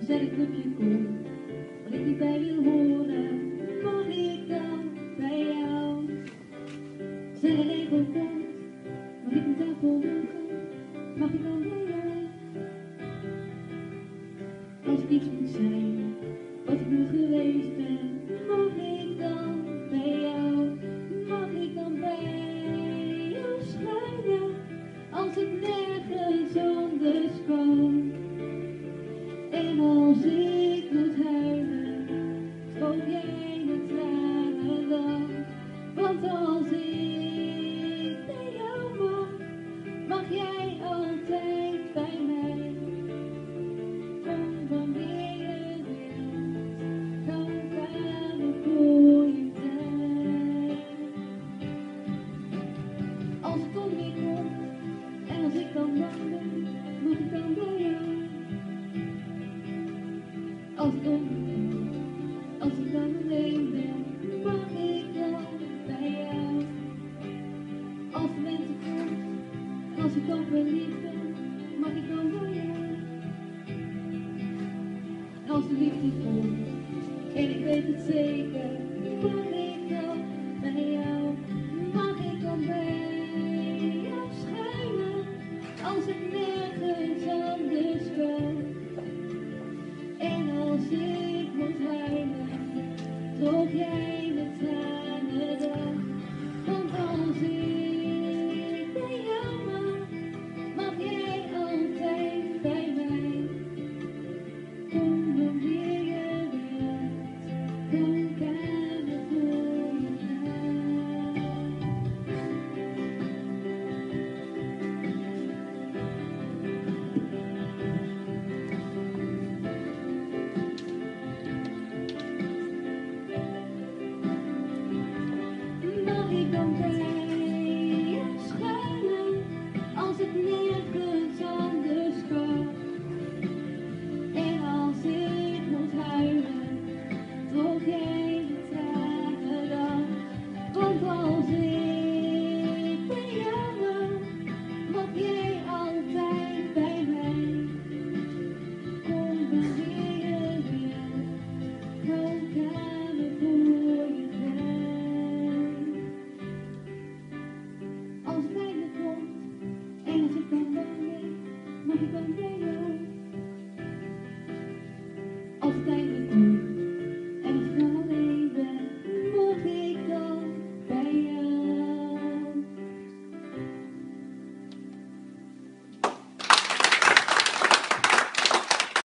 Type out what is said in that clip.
gezellig clubje komt, waar ik niet bij wil horen, mag ik dan bij jou? Snelle regel komt, mag ik een tafel mogen, mag ik dan bij jou? Als ik iets moet zijn, wat ik nooit geweest ben, mag ik dan bij jou? Mag ik dan bij jou schuilen, als ik nergens anders kan? En als ik moet huilen, droog jij met tranen dan? Want als ik bij jou mag jij altijd bij mij. Kom wanneer je wilt, dan gaan we voor je tijd. Als het om me komt, en als ik dan bang ben, mag ik dan bij jou? Als het om me komt, als ik dan alleen ben, mag ik dan bij jou? Als de lente komt, en als ik dan verliefd ben, mag ik dan bij jou? En als de liefde komt, en ik weet het zeker, mag